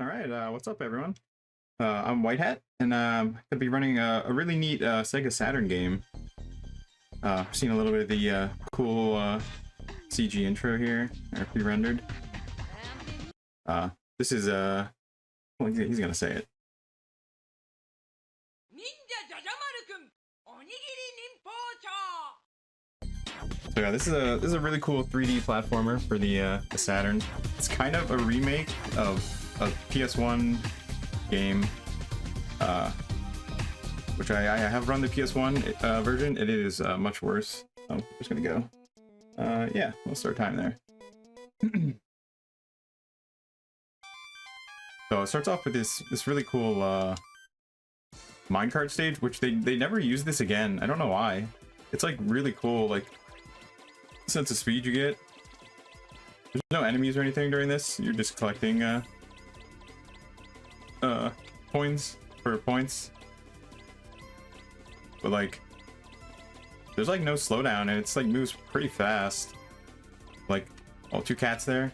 Alright, what's up everyone? I'm WhiteHat, and I'm gonna be running a really neat Sega Saturn game. I've seen a little bit of the cool CG intro here, or pre-rendered. This is, well, he's gonna say it. Jajamaru-kun, Onigiri Ninpouchou. So yeah, this is a really cool 3D platformer for the Saturn. It's kind of a remake of a PS1 game, which I have run the PS1 version. It is much worse. So I'm just gonna go. Yeah, we'll start time there. So it starts off with this really cool minecart stage, which they never use this again. I don't know why. It's like really cool, like sense of speed you get. There's no enemies or anything during this. You're just collecting coins for points. But like there's like no slowdown, and it's like moves pretty fast. Like, oh, two cats there.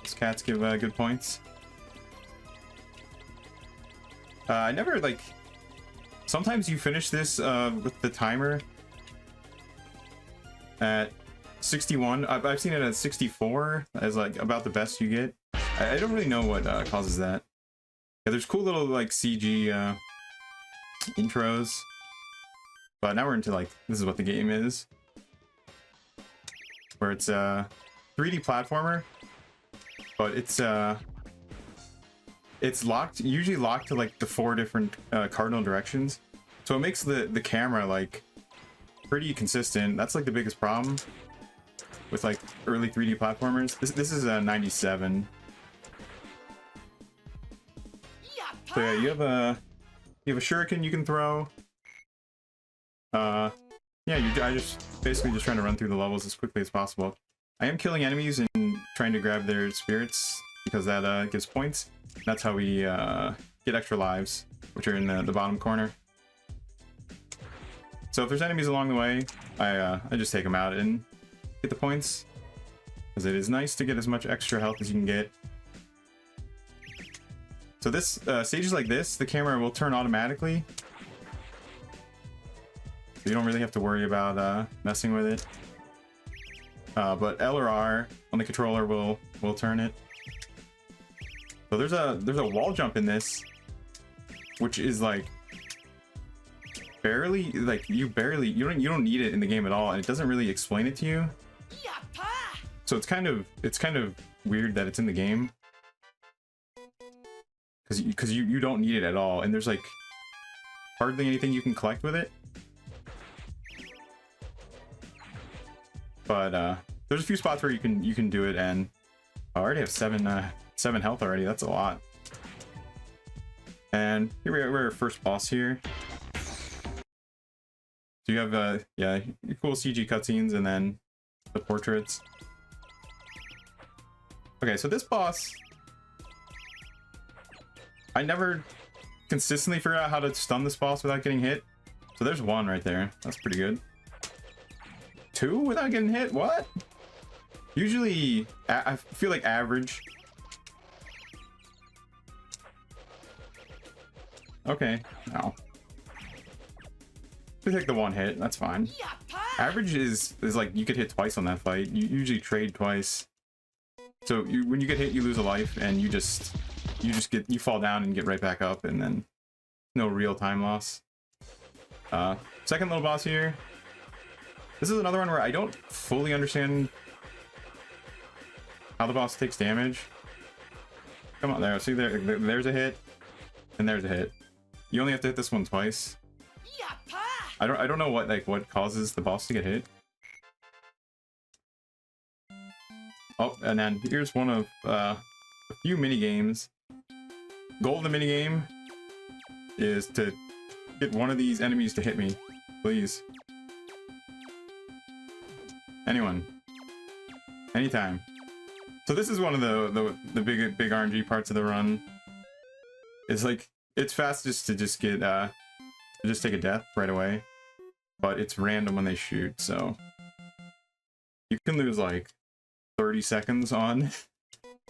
Those cats give good points. I never like. Sometimes you finish this with the timer at 61. I've seen it at 64 as like about the best you get. I don't really know what causes that. Yeah, there's cool little like CG intros, but now we're into like this is what the game is, where it's a 3D platformer, but it's locked, usually locked to like the 4 different cardinal directions, so it makes the camera like pretty consistent. That's like the biggest problem with like early 3D platformers. This is a 97. So yeah, you have a shuriken you can throw. Yeah, I just basically just trying to run through the levels as quickly as possible. I am killing enemies and trying to grab their spirits because that gives points. That's how we get extra lives, which are in the bottom corner. So if there's enemies along the way, I just take them out and get the points, because it is nice to get as much extra health as you can get. So this stages like this, the camera will turn automatically, so you don't really have to worry about messing with it. But L or R on the controller will turn it. So there's a wall jump in this, which is like barely, like you don't need it in the game at all, and it doesn't really explain it to you. So it's kind of weird that it's in the game, because you don't need it at all, and there's like hardly anything you can collect with it. But there's a few spots where you can do it, and I already have 7 health already. That's a lot. And here we're our first boss here. So you have yeah, cool CG cutscenes and then the portraits. Okay, so this boss, I never consistently figure out how to stun this boss without getting hit. So there's 1 right there. That's pretty good. 2 without getting hit? What? Usually, I feel like average. Okay, no. We take the 1 hit, that's fine. Average is like you could hit twice on that fight. You usually trade twice. So when you get hit, you lose a life, and you fall down and get right back up, and then no real time loss. Second little boss here. This is another one where I don't fully understand how the boss takes damage. Come on, there. See, there's a hit, and there's a hit. You only have to hit this one twice. I don't know what causes the boss to get hit. Oh, and then here's one of a few mini games. Goal of the mini game is to get one of these enemies to hit me, please. Anyone, anytime. So this is one of the big RNG parts of the run. It's like it's fastest to just get just take a death right away, but it's random when they shoot, so you can lose like 30 seconds on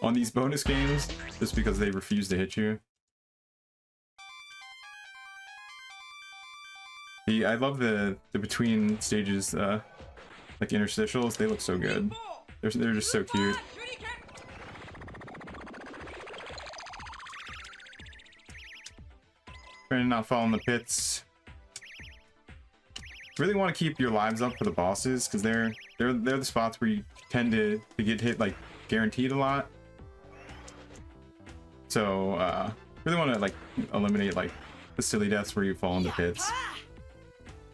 on these bonus games just because they refuse to hit you. I love the between stages, like interstitials. They look so good. They're just so cute. Trying to not fall in the pits. Really want to keep your lives up for the bosses because they're the spots where you tend to get hit like guaranteed a lot. So really want to like eliminate like the silly deaths where you fall into pits.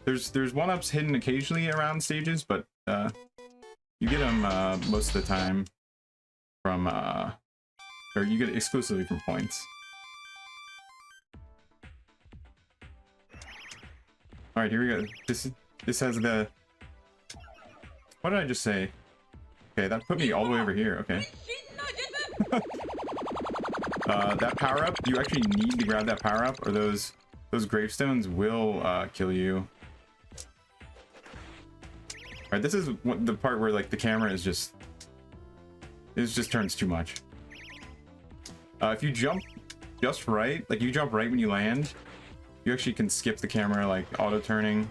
There's 1-ups hidden occasionally around stages, but you get them most of the time from or you get it exclusively from points. All right, here we go. This has the. What did I just say? Okay, that put me all the way over here. Okay. That power up, you actually need to grab that power up, or those gravestones will kill you. All right, this is the part where like the camera is just turns too much. If you jump just right, like you jump right when you land, you actually can skip the camera like auto turning.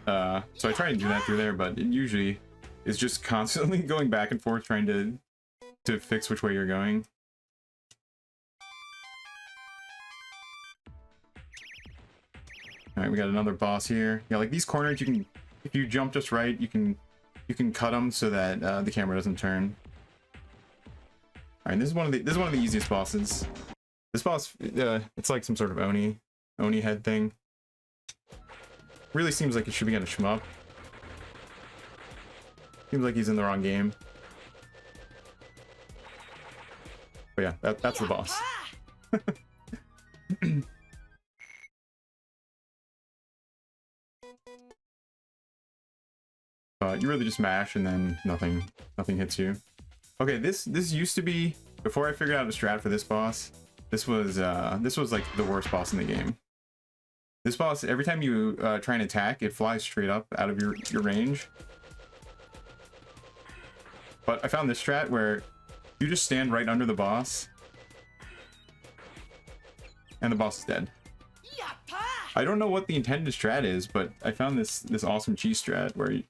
So I try to do that through there, but it usually is just constantly going back and forth trying to fix which way you're going. All right, we got another boss here. Yeah, like these corners, you can, if you jump just right, you can cut them so that the camera doesn't turn. All right, this is one of the easiest bosses. This boss, it's like some sort of Oni head thing. Really seems like it should be getting a shmup. Seems like he's in the wrong game. But yeah, that's the boss. You really just mash and then nothing hits you. Okay, this used to be, before I figured out a strat for this boss, this was like the worst boss in the game. This boss, every time you try and attack, it flies straight up out of your range. But I found this strat where you just stand right under the boss and the boss is dead. I don't know what the intended strat is, but I found this awesome cheese strat where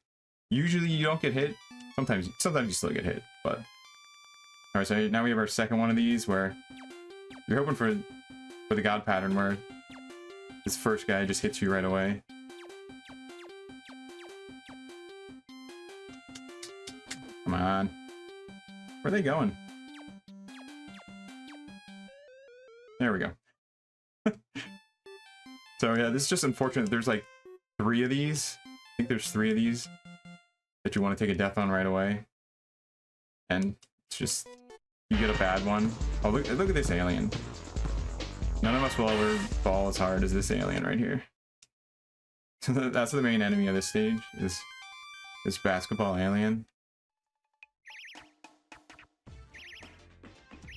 usually you don't get hit. Sometimes you still get hit, but all right. So now we have our second one of these where you're hoping for the god pattern where this first guy just hits you right away. Come on. Where are they going? There we go. So yeah, this is just unfortunate. There's like 3 of these. I think there's 3 of these that you want to take a death on right away. And it's just, you get a bad one. Oh, look at this alien. None of us will ever fall as hard as this alien right here. So that's the main enemy of this stage, is this basketball alien.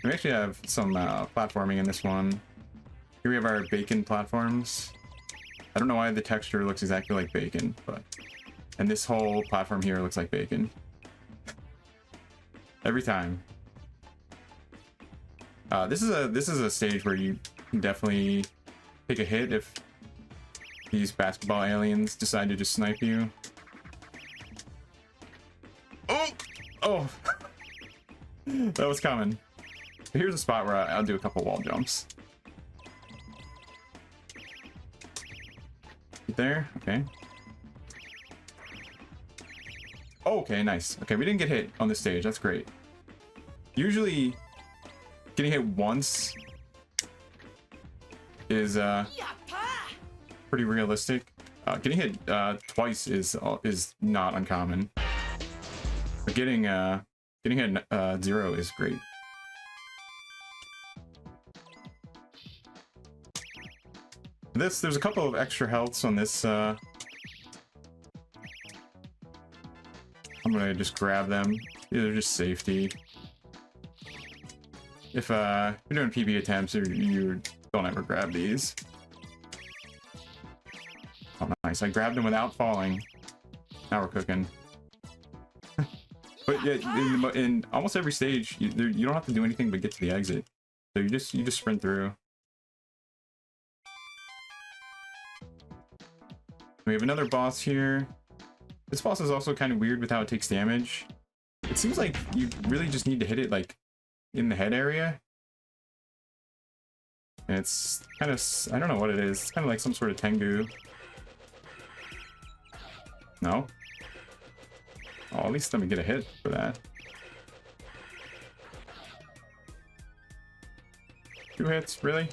We actually have some platforming in this one. Here we have our bacon platforms. I don't know why the texture looks exactly like bacon, but... And this whole platform here looks like bacon. Every time. This is a stage where you can definitely take a hit if these basketball aliens decide to just snipe you. Oh! Oh! That was coming. Here's a spot where I'll do a couple wall jumps. Get there? Okay. Oh, okay, nice. Okay, we didn't get hit on this stage. That's great. Usually, getting hit once is pretty realistic. Getting hit twice is not uncommon. But getting hit 0 is great. There's a couple of extra healths on this. I'm gonna just grab them. They're just safety. If you're doing PB attempts, you don't ever grab these. Oh, nice. I grabbed them without falling. Now we're cooking. But yeah, in almost every stage, you don't have to do anything but get to the exit. So you just sprint through. We have another boss here. This boss is also kind of weird with how it takes damage. It seems like you really just need to hit it like in the head area. And it's kind of, I don't know what it is. It's kind of like some sort of Tengu. No? Oh, at least let me get a hit for that. 2 hits, really?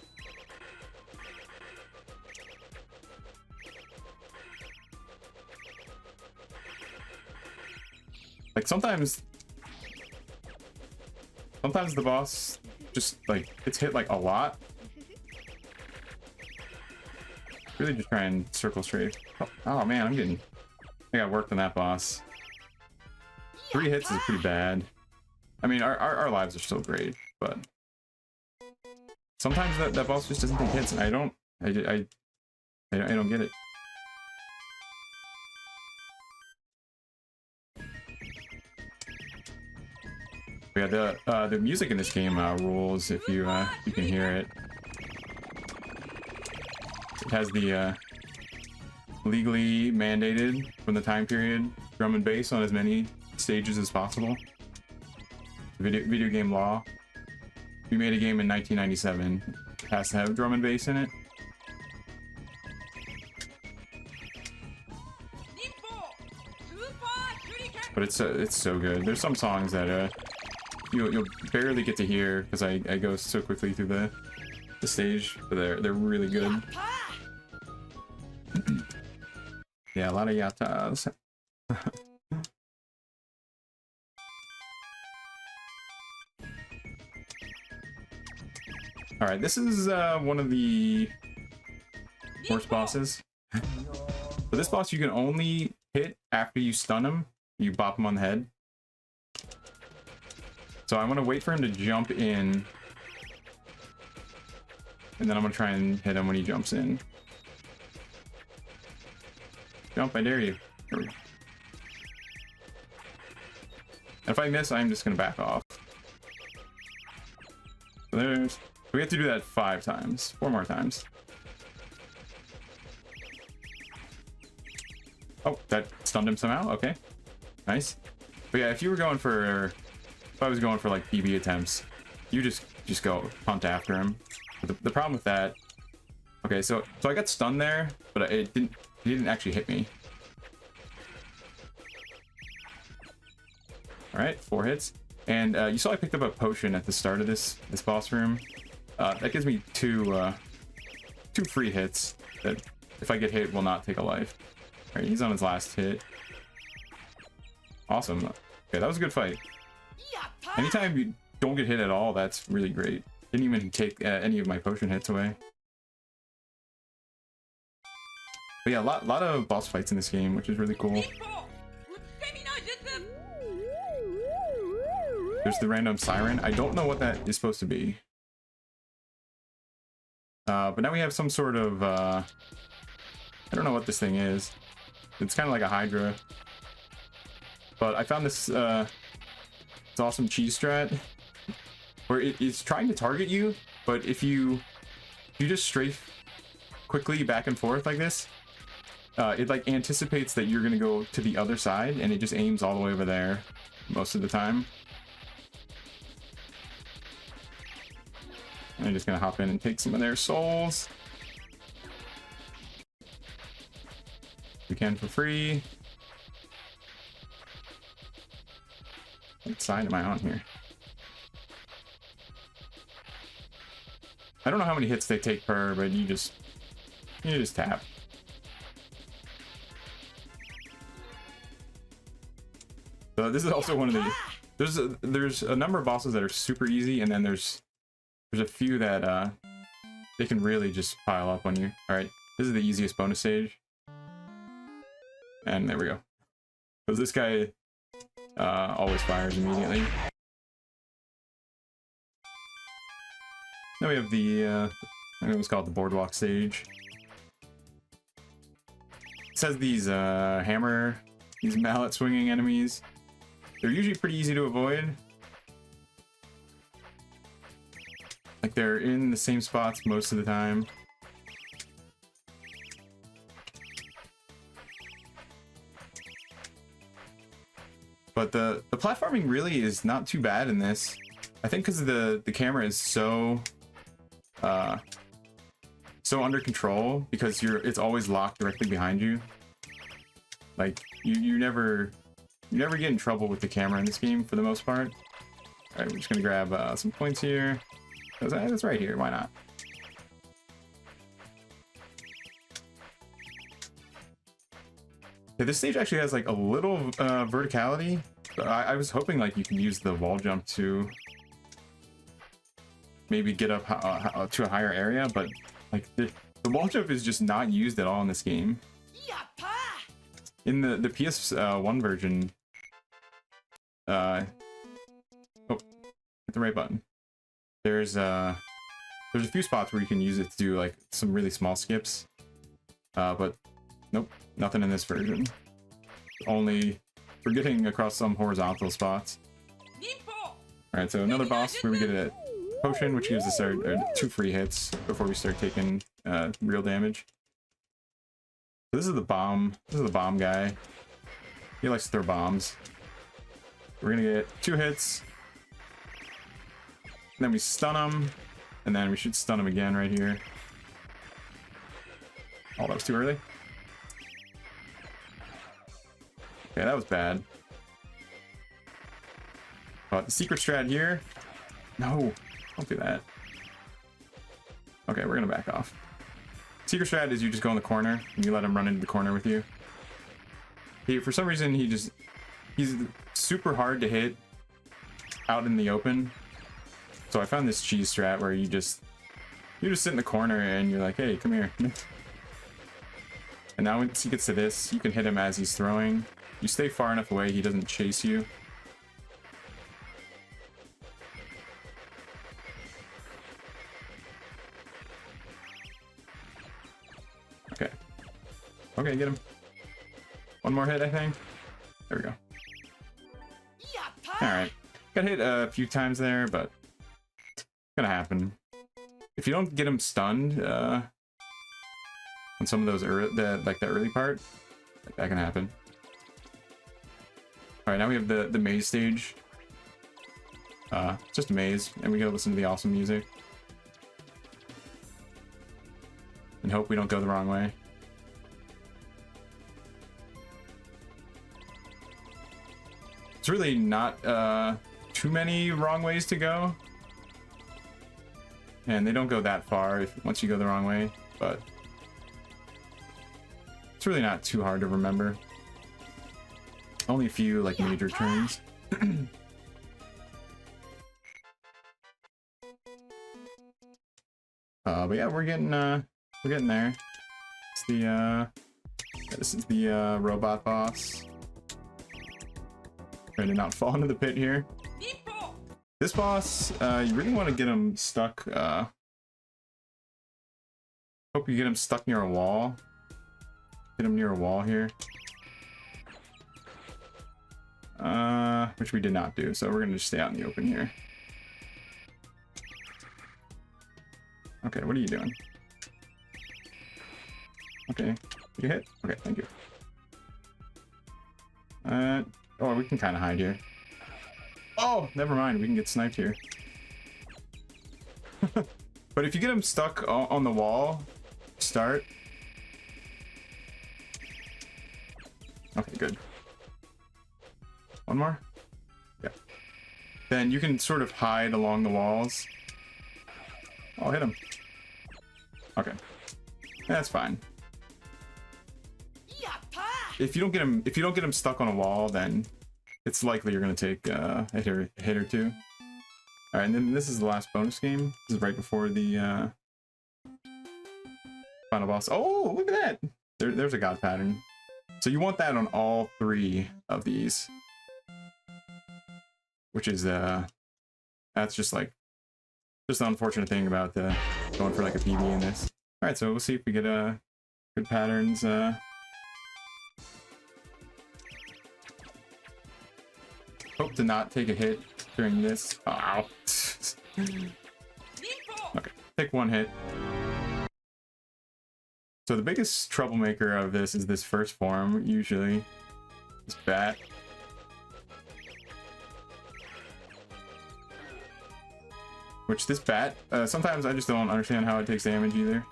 Like sometimes the boss just like gets hit like a lot. Really just try and circle straight. Oh man, I got worked on that boss. 3 hits is pretty bad. I mean, our lives are still great, but sometimes that boss just doesn't take hits, and I don't get it. Yeah, the music in this game rules if you can hear it. It has the legally mandated from the time period drum and bass on as many stages as possible. Video game law. If you made a game in 1997, it has to have drum and bass in it. But it's so good. There's some songs that you'll barely get to hear because I go so quickly through the stage, but they're really good. Yeah, a lot of yatas. All right, this is one of the worst bosses. For this boss, you can only hit after you stun him. You bop him on the head. So I'm gonna wait for him to jump in, and then I'm gonna try and hit him when he jumps in. Jump, I dare you. And if I miss, I'm just gonna back off. So we have to do that 5 times, 4 more times. Oh, that stunned him somehow. Okay, nice. But yeah, if I was going for like PB attempts, you just go hunt after him. But the problem with that, okay, so I got stunned there, but it didn't actually hit me. All right, 4 hits, and you saw I picked up a potion at the start of this boss room. That gives me 2 free hits that, if I get hit, will not take a life. All right, he's on his last hit. Awesome. Okay, that was a good fight. Anytime you don't get hit at all, that's really great. Didn't even take any of my potion hits away. But yeah, a lot of boss fights in this game, which is really cool. There's the random siren. I don't know what that is supposed to be. But now we have some sort of, I don't know what this thing is. It's kind of like a Hydra. But I found this awesome cheese strat where it's trying to target you, but if you just strafe quickly back and forth like this, it like anticipates that you're gonna go to the other side, and it just aims all the way over there most of the time. I'm just gonna hop in and take some of their souls. We can for free. What side am I on here? I don't know how many hits they take per, but you just tap. So this is also one of the there's a number of bosses that are super easy, and then there's a few that they can really just pile up on you. All right, this is the easiest bonus stage, and there we go. Because this guy always fires immediately. Then we have the I think it was called the boardwalk stage. It says these mallet swinging enemies. they're usually pretty easy to avoid. Like they're in the same spots most of the time. But the platforming really is not too bad in this. I think because the camera is so so under control, because it's always locked directly behind you. Like you never get in trouble with the camera in this game for the most part. All right, we're just gonna grab some points here. That's right here. Why not? Yeah, this stage actually has like a little verticality. I was hoping like you can use the wall jump to maybe get up to a higher area, but like the wall jump is just not used at all in this game. In the PS1 version, oh, hit the right button. There's a few spots where you can use it to do like some really small skips, but nope, nothing in this version. Only we're getting across some horizontal spots. Alright, so another boss where we get a potion, which gives us our 2 free hits before we start taking real damage. So this is the bomb. This is the bomb guy. He likes to throw bombs. We're gonna get 2 hits. And then we stun him. And then we should stun him again right here. Oh, that was too early. Okay, that was bad. But the secret strat here. No, don't do that. Okay, we're gonna back off. Secret strat is you just go in the corner and you let him run into the corner with you. For some reason, he's super hard to hit out in the open. So I found this cheese strat where you just sit in the corner and you're like, hey, come here. And now once he gets to this, you can hit him as he's throwing. You stay far enough away, he doesn't chase you. Okay. Okay, get him. One more hit, I think. There we go. Alright. Got hit a few times there, but it's gonna happen. If you don't get him stunned on some of those the early part, that can happen. Alright, now we have the maze stage. Just a maze, and we gotta listen to the awesome music. And hope we don't go the wrong way. It's really not too many wrong ways to go. And they don't go that far once you go the wrong way, but it's really not too hard to remember. Only a few like major turns. But yeah, we're getting there. It's the yeah, this is the robot boss. Trying to not fall into the pit here. This boss, you really want to get him stuck. Hope you get him stuck near a wall. Get him near a wall here. Which we did not do, so we're gonna just stay out in the open here. Okay, what are you doing? Okay, did you hit? Okay, thank you. Oh, we can kind of hide here. Oh, never mind, we can get sniped here. But if you get him stuck on the wall, start. Okay, good. One more? Yeah. Then you can sort of hide along the walls. I'll hit him. Okay. That's fine. If you don't get him stuck on a wall, then it's likely you're gonna take a hit or two. Alright, and then this is the last bonus game. This is right before the final boss. Oh, look at that! There's a god pattern. So you want that on all 3 of these. Which is that's just the unfortunate thing about going for like a PB in this. Alright, so we'll see if we get good patterns. Hope to not take a hit during this. Ow. Okay, take one hit. So the biggest troublemaker of this is this first form, usually. This bat. Which this bat, sometimes I just don't understand how it takes damage either.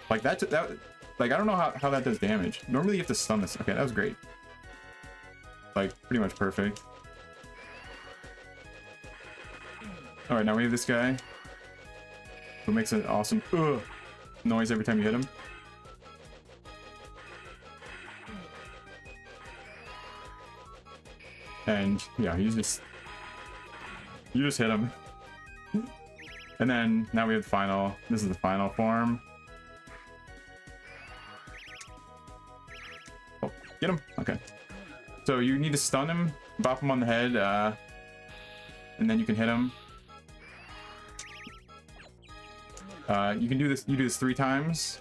Like that like I don't know how that does damage. Normally you have to stun this. Okay, that was great. Like pretty much perfect. All right, now we have this guy who makes an awesome noise every time you hit him. And yeah, you just hit him. And then now we have the final. This is the final form. Oh, get him. Okay. So you need to stun him, bop him on the head, and then you can hit him. You can do this. You do this 3 times.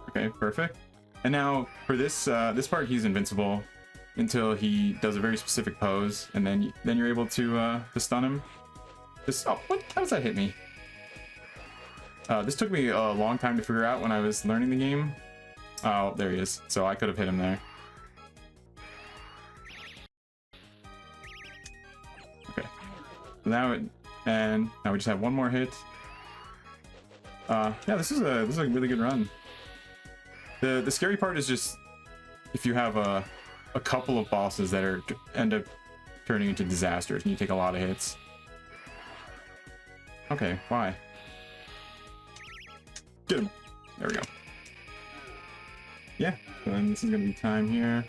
Okay, perfect. And now for this this part, he's invincible until he does a very specific pose, and then you're able to stun him. This how does that hit me? This took me a long time to figure out when I was learning the game. Oh, there he is. So I could have hit him there. Okay. Now we just have one more hit. Yeah, this is a really good run. The scary part is just if you have a couple of bosses that end up turning into disasters and you take a lot of hits. Okay, why? Get him. There we go. Yeah, so then this is gonna be time here.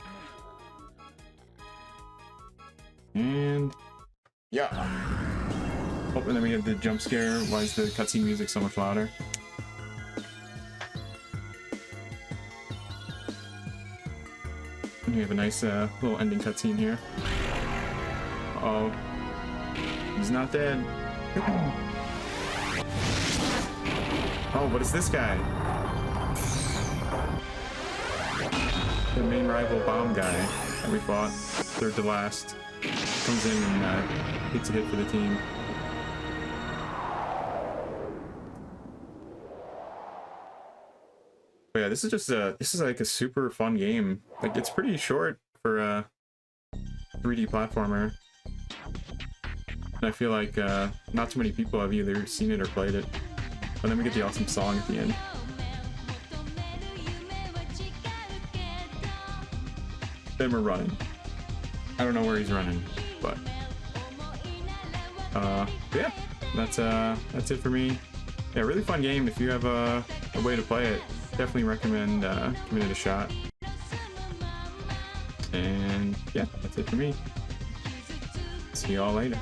And yeah. Oh, and then we have the jump scare. Why is the cutscene music so much louder? And we have a nice little ending cutscene here. Uh-oh. He's not dead. Oh, what is this guy? The main rival bomb guy that we fought, third to last, comes in and hits a hit for the team. But yeah, this is like a super fun game. Like it's pretty short for a 3D platformer. And I feel like not too many people have either seen it or played it. But then we get the awesome song at the end. Then we're running. I don't know where he's running, but yeah, that's it for me. Yeah, really fun game. If you have a way to play it, definitely recommend giving it a shot. And yeah, that's it for me. See y'all later.